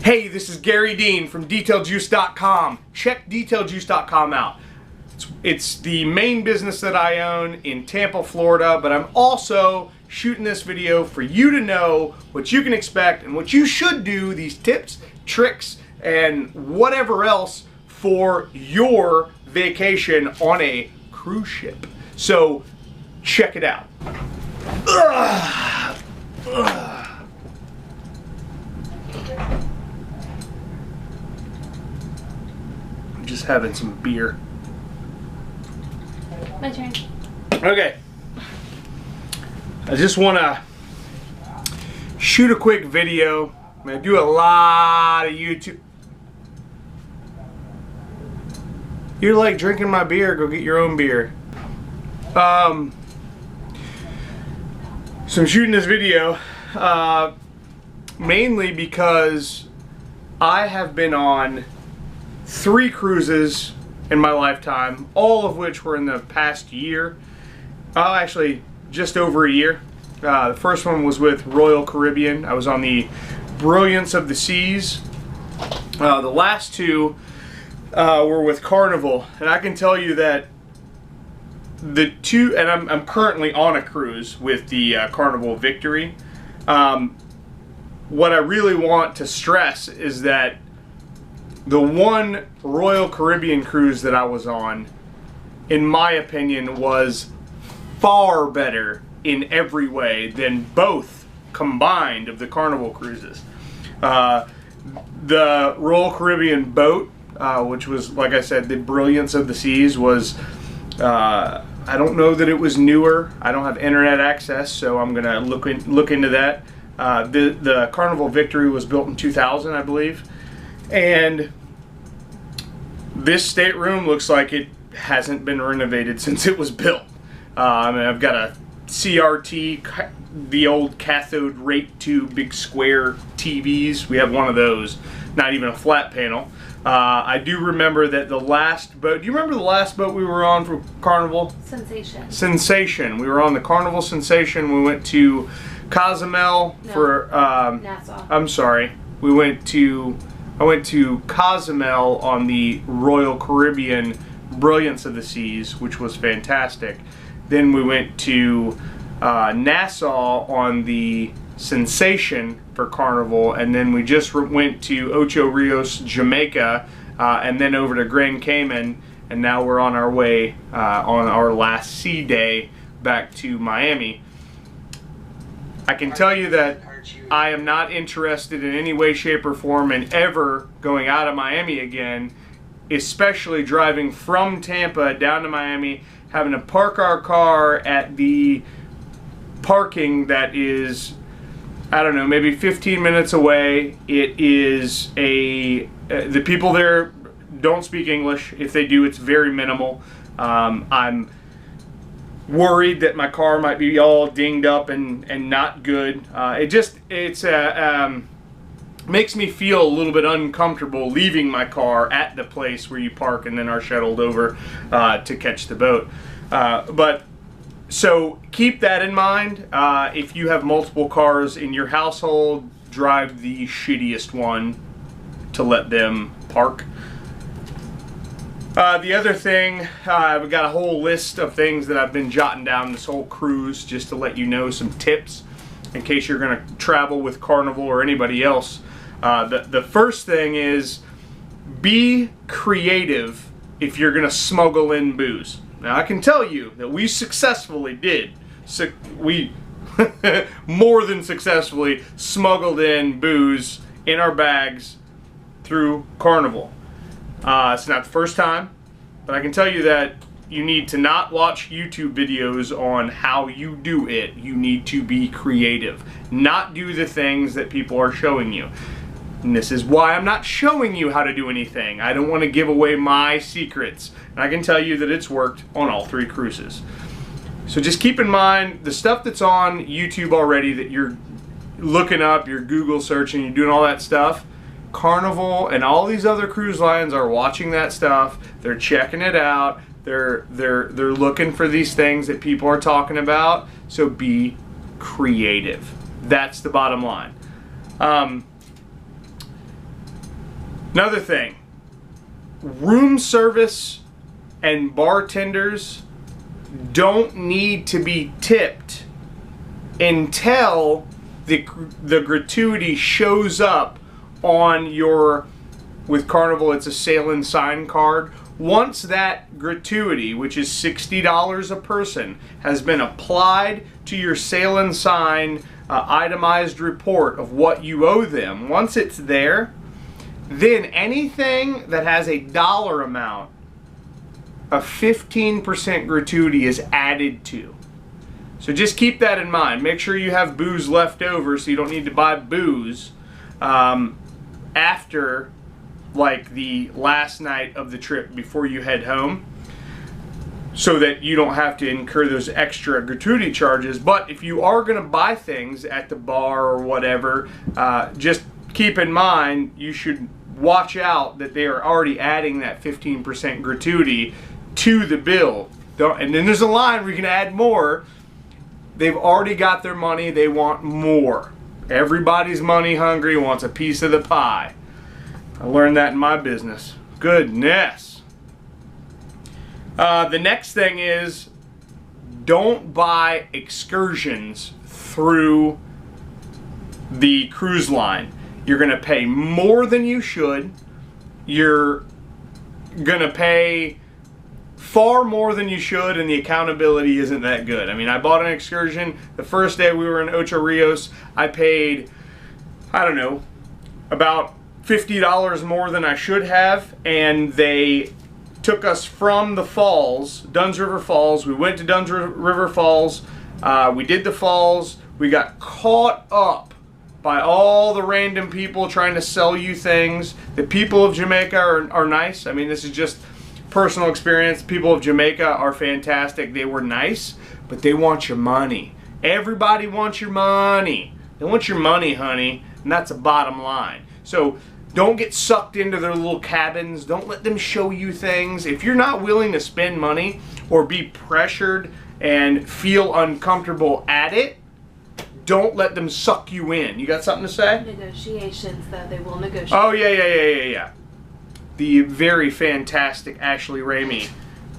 Hey, this is Gary Dean from DetailJuice.com. Check DetailJuice.com out. It's the main business that I own in Tampa, Florida, but I'm also shooting this video for you to know what you can expect and what you should do, these tips, tricks, and whatever else for your vacation on a cruise ship. So, check it out. I'm just having some beer. My turn. Okay. I just want to shoot a quick video. I do a lot of YouTube. You like drinking my beer? Go get your own beer. So I'm shooting this video mainly because I have been on 3 cruises in my lifetime, all of which were in the past year. Actually, just over a year. The first one was with Royal Caribbean. I was on the Brilliance of the Seas. The last 2 were with Carnival, and I can tell you that the 2, and I'm currently on a cruise with the Carnival Victory. What I really want to stress is that the one Royal Caribbean cruise that I was on, in my opinion, was far better in every way than both combined of the Carnival cruises. The Royal Caribbean boat, which was, like I said, the Brilliance of the Seas, was, I don't know that it was newer. I don't have internet access, so I'm going to look into that. The Carnival Victory was built in 2000, I believe. And this stateroom looks like it hasn't been renovated since it was built. I mean, I've got a CRT, the old cathode ray tube, big square TVs. We have one of those, not even a flat panel. I do remember that the last boat, do you remember the last boat we were on for Carnival? Sensation. Sensation. We were on the Carnival Sensation. We went to Cozumel for, Nassau. I'm sorry. I went to Cozumel on the Royal Caribbean Brilliance of the Seas, which was fantastic. Then we went to Nassau on the Sensation for Carnival, and then we just went to Ocho Rios, Jamaica, and then over to Grand Cayman, and now we're on our way on our last sea day back to Miami. I can tell you that I am not interested in any way, shape, or form in ever going out of Miami again, especially driving from Tampa down to Miami, having to park our car at the parking that is, I don't know, maybe 15 minutes away. It is the people there don't speak English. If they do, it's very minimal. I'm worried that my car might be all dinged up and not good. It makes me feel a little bit uncomfortable leaving my car at the place where you park and then are shuttled over to catch the boat. So keep that in mind. If you have multiple cars in your household, drive the shittiest one to let them park. The other thing, I've got a whole list of things that I've been jotting down this whole cruise just to let you know some tips in case you're going to travel with Carnival or anybody else. The first thing is be creative if you're going to smuggle in booze. Now I can tell you that we successfully did. We more than successfully smuggled in booze in our bags through Carnival. It's not the first time, but I can tell you that you need to not watch YouTube videos on how you do it. You need to be creative. Not do the things that people are showing you. And this is why I'm not showing you how to do anything. I don't want to give away my secrets. And I can tell you that it's worked on all 3 cruises. So just keep in mind the stuff that's on YouTube already that you're looking up, you're Google searching, you're doing all that stuff. Carnival and all these other cruise lines are watching that stuff. They're checking it out. They're looking for these things that people are talking about. So be creative. That's the bottom line. Another thing, room service and bartenders don't need to be tipped until the gratuity shows up on your, with Carnival it's a sail and sign card. Once that gratuity, which is $60 a person, has been applied to your sail and sign itemized report of what you owe them, once it's there, then anything that has a dollar amount, a 15% gratuity is added to. So just keep that in mind. Make sure you have booze left over so you don't need to buy booze after like the last night of the trip before you head home, so that you don't have to incur those extra gratuity charges. But if you are going to buy things at the bar or whatever, just keep in mind you should watch out that they are already adding that 15% gratuity to the bill. And then there's a line where you can add more. They've already got their money, they want more. Everybody's money hungry, wants a piece of the pie. I learned that in my business. Goodness. The next thing is, don't buy excursions through the cruise line. You're going to pay more than you should. You're going to pay far more than you should, and the accountability isn't that good. I mean, I bought an excursion the first day we were in Ocho Rios. I paid, I don't know, about $50 more than I should have, and they took us from the falls, Dunn's River Falls. We went to Dunn's River Falls. We did the falls. We got caught up by all the random people trying to sell you things. The people of Jamaica are nice. I mean, this is just personal experience. People of Jamaica are fantastic. They were nice, but they want your money. Everybody wants your money. They want your money, honey, and that's a bottom line. So don't get sucked into their little cabins. Don't let them show you things. If you're not willing to spend money or be pressured and feel uncomfortable at it, don't let them suck you in. You got something to say? Negotiations, though. They will negotiate. Oh, yeah. The very fantastic Ashley Ramey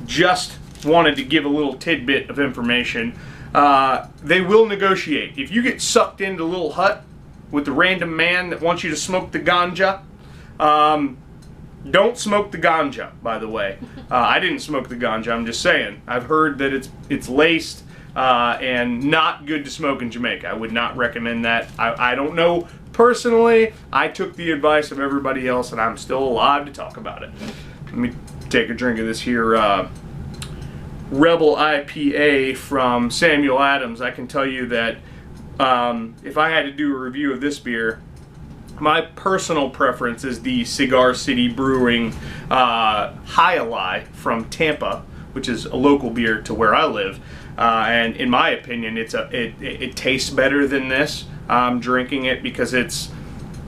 just wanted to give a little tidbit of information. They will negotiate. If you get sucked into a little hut with the random man that wants you to smoke the ganja, don't smoke the ganja, by the way. I didn't smoke the ganja, I'm just saying. I've heard that it's laced and not good to smoke in Jamaica. I would not recommend that. I don't know personally. I took the advice of everybody else, and I'm still alive to talk about it. Let me take a drink of this here Rebel IPA from Samuel Adams. I can tell you that if I had to do a review of this beer, my personal preference is the Cigar City Brewing High-A-Lie from Tampa, which is a local beer to where I live. And in my opinion, it tastes better than this. I'm drinking it because it's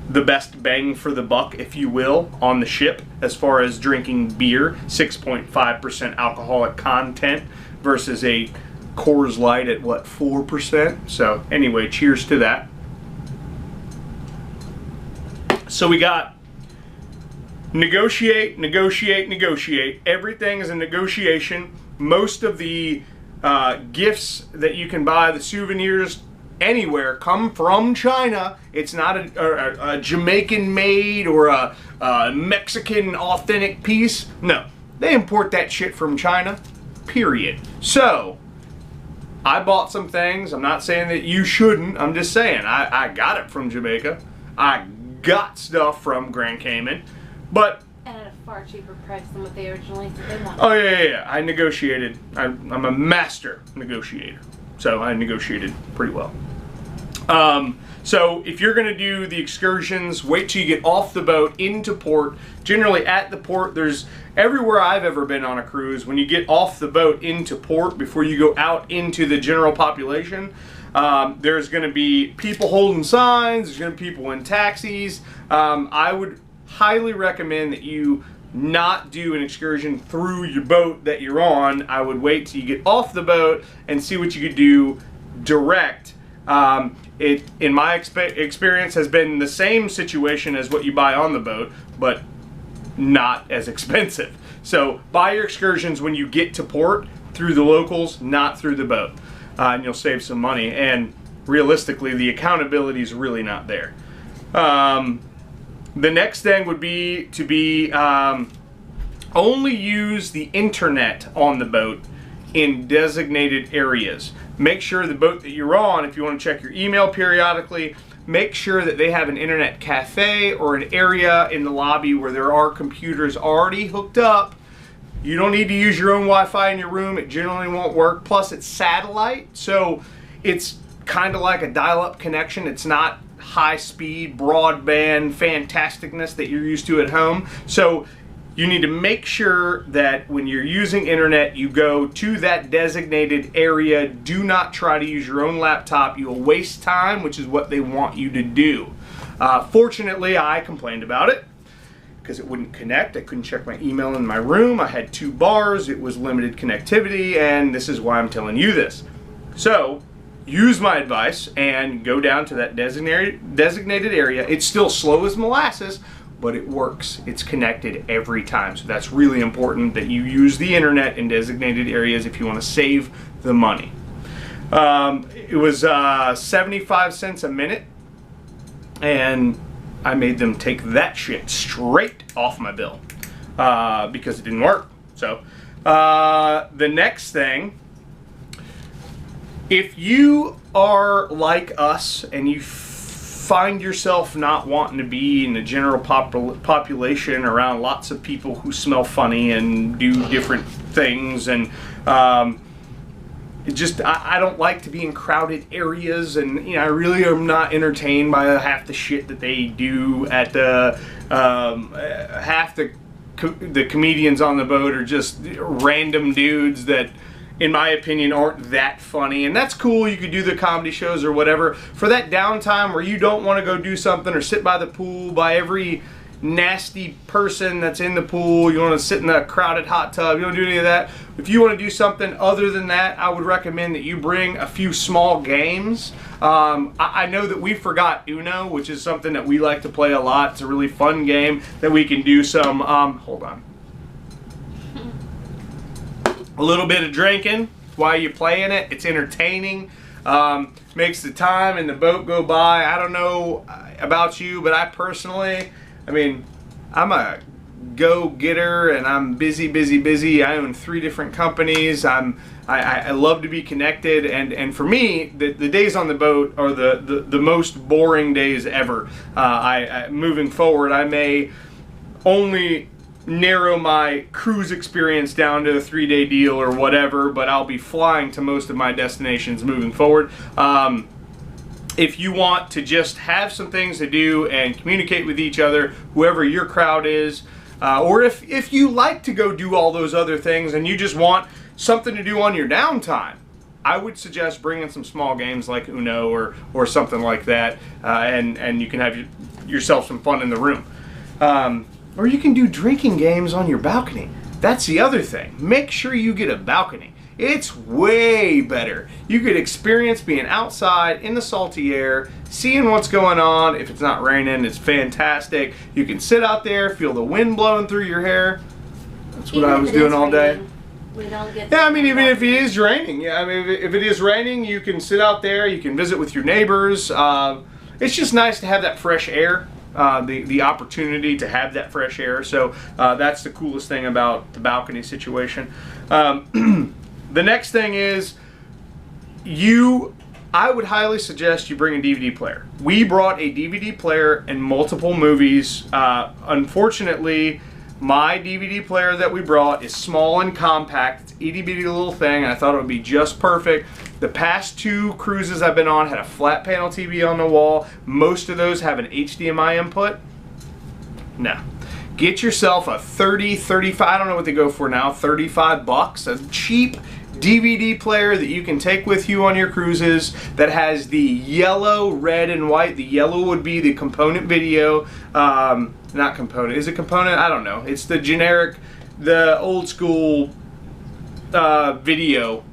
the best bang for the buck, if you will, on the ship as far as drinking beer. 6.5% alcoholic content versus a Coors Light at what, 4%? So anyway, cheers to that. So we got negotiate. Everything is a negotiation. Most of the gifts that you can buy, the souvenirs anywhere, come from China. It's not a Jamaican made or a Mexican authentic piece. No, they import that shit from China, period. So I bought some things. I'm not saying that you shouldn't. I'm just saying I got it from Jamaica. I got stuff from Grand Cayman, but and at a far cheaper price than what they originally said they wanted. Oh yeah. I negotiated. I'm a master negotiator, so I negotiated pretty well. So if you're going to do the excursions, wait till you get off the boat into port. Generally at the port, there's everywhere I've ever been on a cruise, when you get off the boat into port before you go out into the general population, there's going to be people holding signs, there's going to be people in taxis. I would highly recommend that you not do an excursion through your boat that you're on. I would wait till you get off the boat and see what you could do direct. It, in my experience, has been the same situation as what you buy on the boat, but not as expensive. So buy your excursions when you get to port through the locals, not through the boat, and you'll save some money. And realistically, the accountability is really not there. The next thing would be to only use the internet on the boat in designated areas. Make sure the boat that you're on, if you want to check your email periodically, make sure that they have an internet cafe or an area in the lobby where there are computers already hooked up. You don't need to use your own Wi-Fi in your room. It generally won't work. Plus, it's satellite, so it's kind of like a dial-up connection. It's not high-speed, broadband fantasticness that you're used to at home. So you need to make sure that when you're using internet, you go to that designated area. Do not try to use your own laptop. You'll waste time, which is what they want you to do. Fortunately, I complained about it because it wouldn't connect. I couldn't check my email in my room. I had 2 bars. It was limited connectivity, and this is why I'm telling you this. So use my advice and go down to that designated area. It's still slow as molasses, but it works. It's connected every time. So that's really important that you use the internet in designated areas if you want to save the money. It was 75 cents a minute, and I made them take that shit straight off my bill because it didn't work. So the next thing, if you are like us and you find yourself not wanting to be in the general population around lots of people who smell funny and do different things, and I don't like to be in crowded areas, and I really am not entertained by half the shit that they do at the half the comedians on the boat are just random dudes that, in my opinion, aren't that funny. And that's cool. You could do the comedy shows or whatever. For that downtime where you don't want to go do something or sit by the pool by every nasty person that's in the pool, you want to sit in that crowded hot tub, you don't do any of that. If you want to do something other than that, I would recommend that you bring a few small games. I know that we forgot Uno, which is something that we like to play a lot. It's a really fun game that we can do some, hold on. A little bit of drinking while you're playing it. It's entertaining. Makes the time in the boat go by. I don't know about you, but I personally, I'm a go-getter and I'm busy. I own 3 different companies. I love to be connected, and for me, the days on the boat are the most boring days ever. Moving forward, I may only narrow my cruise experience down to a 3-day deal or whatever, but I'll be flying to most of my destinations moving forward. If you want to just have some things to do and communicate with each other, whoever your crowd is, or if you like to go do all those other things and you just want something to do on your downtime, I would suggest bringing some small games like Uno or something like that, and you can have yourself some fun in the room. Or you can do drinking games on your balcony. That's the other thing. Make sure you get a balcony. It's way better. You could experience being outside in the salty air, seeing what's going on. If it's not raining, it's fantastic. You can sit out there, feel the wind blowing through your hair. That's what I was doing all day. We don't get. Yeah, even if it is raining. Yeah, if it is raining, you can sit out there. You can visit with your neighbors. It's just nice to have that fresh air. The opportunity to have that fresh air. So that's the coolest thing about the balcony situation. The next thing is I would highly suggest you bring a DVD player. We brought a DVD player and multiple movies. Unfortunately, my DVD player that we brought is small and compact. It's itty bitty little thing, and I thought it would be just perfect. The past 2 cruises I've been on had a flat panel TV on the wall. Most of those have an HDMI input. No. Get yourself a 30, 35, I don't know what they go for now, 35 bucks. A cheap DVD player that you can take with you on your cruises that has the yellow, red, and white. The yellow would be the component video. Not component. Is it component? I don't know. It's the generic, the old school video.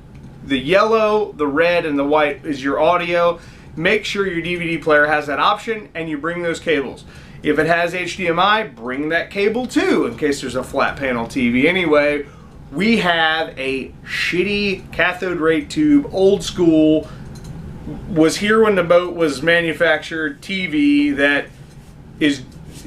The yellow, the red, and the white is your audio. Make sure your DVD player has that option and you bring those cables. If it has HDMI, bring that cable too, in case there's a flat panel TV. Anyway, we have a shitty cathode ray tube, old school, was here when the boat was manufactured TV that is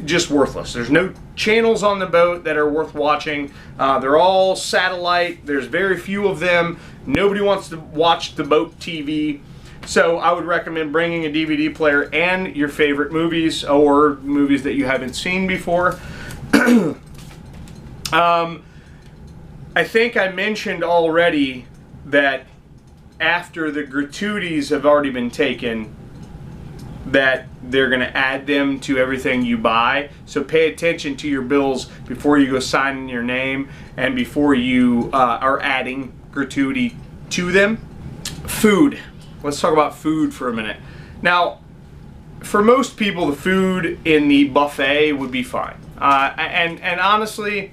just worthless. There's no channels on the boat that are worth watching. They're all satellite. There's very few of them. Nobody wants to watch the boat TV. So I would recommend bringing a DVD player and your favorite movies or movies that you haven't seen before. I think I mentioned already that after the gratuities have already been taken, that they're going to add them to everything you buy. So pay attention to your bills before you go sign in your name and before you are adding gratuity to them. Food. Let's talk about food for a minute. Now, for most people, the food in the buffet would be fine. And honestly,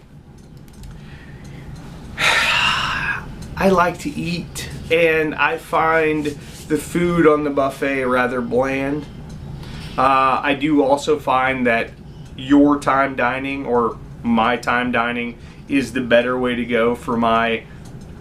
I like to eat, and I find the food on the buffet rather bland. I do also find that your time dining or my time dining is the better way to go for my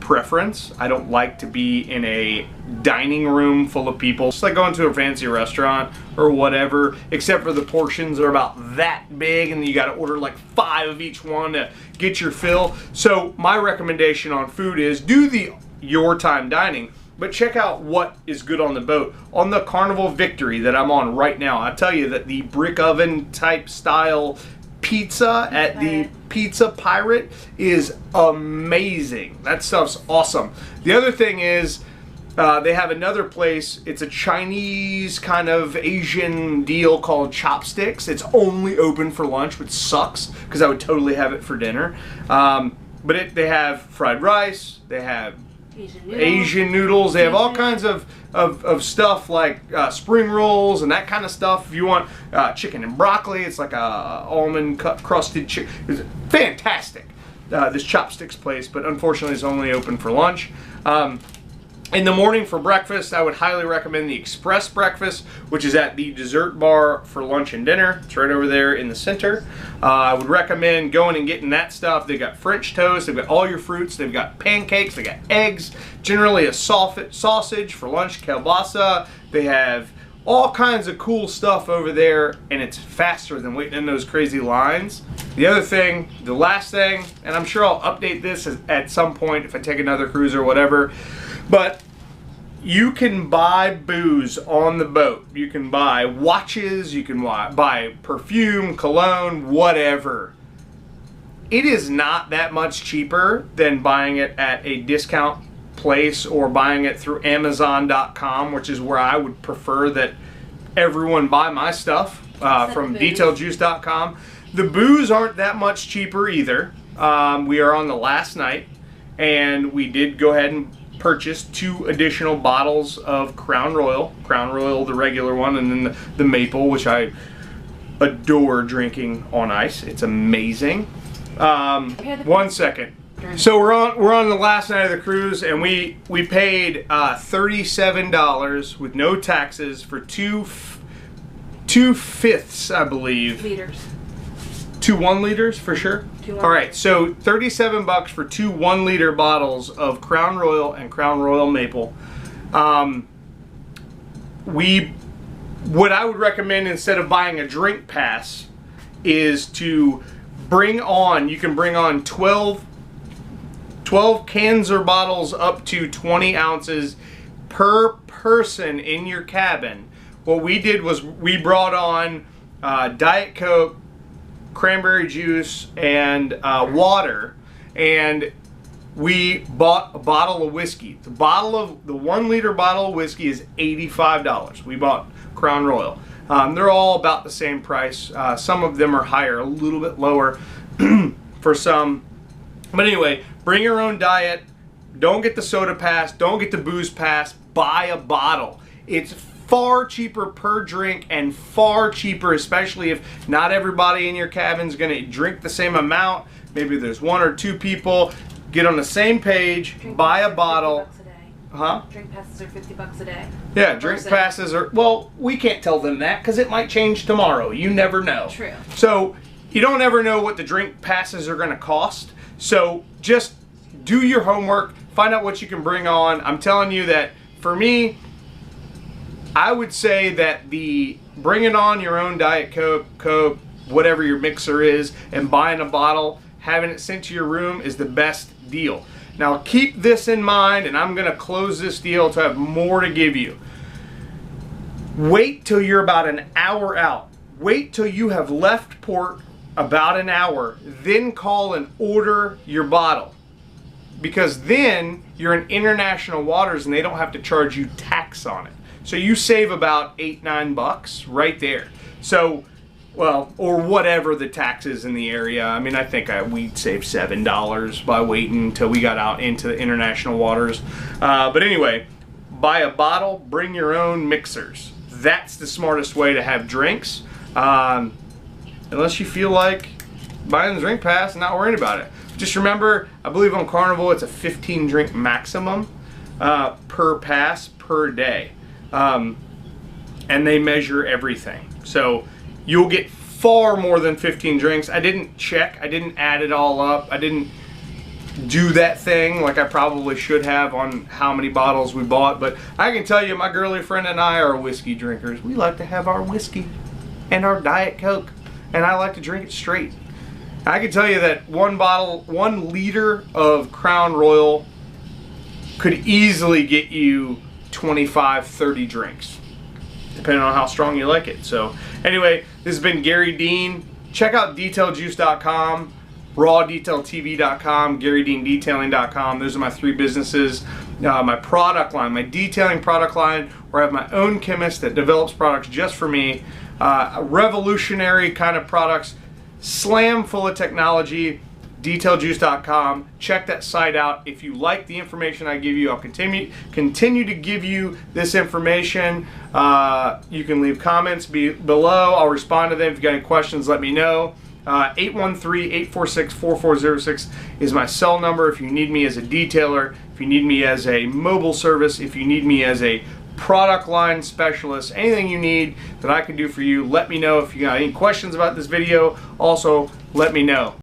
preference. I don't like to be in a dining room full of people. It's like going to a fancy restaurant or whatever, except for the portions are about that big and you got to order like 5 of each one to get your fill. So my recommendation on food is do the your time dining, but check out what is good on the boat. On the Carnival Victory that I'm on right now, I tell you that the brick oven type style pizza at the Pizza Pirate is amazing. That stuff's awesome. The other thing is they have another place. It's a Chinese kind of Asian deal called Chopsticks. It's only open for lunch, which sucks because I would totally have it for dinner. But they have fried rice. They have Asian noodles. They have all kinds of stuff like spring rolls and that kind of stuff. If you want chicken and broccoli, it's like a almond crusted chicken. It's fantastic, this Chopsticks place, but unfortunately it's only open for lunch. In the morning for breakfast, I would highly recommend the Express Breakfast, which is at the dessert bar for lunch and dinner. It's right over there in the center. I would recommend going and getting that stuff. They've got French toast, they've got all your fruits, they've got pancakes, they've got eggs, generally a sausage for lunch, kielbasa. They have all kinds of cool stuff over there, and it's faster than waiting in those crazy lines. The other thing, the last thing, and I'm sure I'll update this at some point if I take another cruise or whatever, but you can buy booze on the boat. You can buy watches, you can buy perfume, cologne, whatever. It is not that much cheaper than buying it at a discount place or buying it through Amazon.com, which is where I would prefer that everyone buy my stuff, from DetailJuice.com. The booze aren't that much cheaper either. We are on the last night, and we did go ahead and purchase 2 additional bottles of Crown Royal, the regular one, and then the maple, which I adore drinking on ice. It's amazing. One second. So we're on the last night of the cruise, and we paid $37 with no taxes for 2/5, I believe. Liters. 2 1-liters for sure? 2 All right, so $37 for 2 1-liter bottles of Crown Royal and Crown Royal Maple. What I would recommend instead of buying a drink pass is to you can bring on 12 cans or bottles up to 20 ounces per person in your cabin. What we did was we brought on Diet Coke, cranberry juice, and water, and we bought a bottle of whiskey. The 1-liter bottle of whiskey is $85. We bought Crown Royal. They're all about the same price. Some of them are higher, a little bit lower for some. But anyway, bring your own diet. Don't get the soda pass. Don't get the booze pass. Buy a bottle. It's far cheaper per drink, and far cheaper, especially if not everybody in your cabin is going to drink the same amount. Maybe there's 1 or 2 people. Get on the same page, buy a bottle. Huh? Drink passes are $50 a day. Yeah, drink Person. passes are, well, we can't tell them that because it might change tomorrow. You never know. True. So you don't ever know what the drink passes are going to cost. So just do your homework, find out what you can bring on. I'm telling you that for me, I would say that the bringing on your own Diet Coke, whatever your mixer is, and buying a bottle, having it sent to your room is the best deal. Now keep this in mind, and I'm going to close this deal to have more to give you. Wait till you're about an hour out. Wait till you have left port about an hour, then call and order your bottle. Because then you're in international waters and they don't have to charge you tax on it. So you save about $8-9 right there. So, well, or whatever the tax is in the area. I mean, I think we'd save $7 by waiting until we got out into the international waters. But anyway, buy a bottle, bring your own mixers. That's the smartest way to have drinks. Unless you feel like buying the drink pass and not worrying about it. Just remember, I believe on Carnival it's a 15 drink maximum per pass per day. And they measure everything. So you'll get far more than 15 drinks. I didn't check. I didn't add it all up. I didn't do that thing like I probably should have on how many bottles we bought. But I can tell you, my girly friend and I are whiskey drinkers. We like to have our whiskey and our Diet Coke. And I like to drink it straight. I can tell you that 1 liter of Crown Royal could easily get you 25-30 drinks, depending on how strong you like it. So anyway, this has been Garry Dean. Check out detailjuice.com, rawdetailtv.com, GarryDeanDetailing.com. Those are my 3 businesses. My product line, my detailing product line, where I have my own chemist that develops products just for me. Revolutionary kind of products, slam full of technology. detailjuice.com. Check that site out. If you like the information I give you, I'll continue to give you this information. You can leave comments below. I'll respond to them. If you got any questions, let me know. 813-846-4406 is my cell number if you need me as a detailer, if you need me as a mobile service, if you need me as a product line specialist, anything you need that I can do for you, let me know. If you got any questions about this video, also let me know.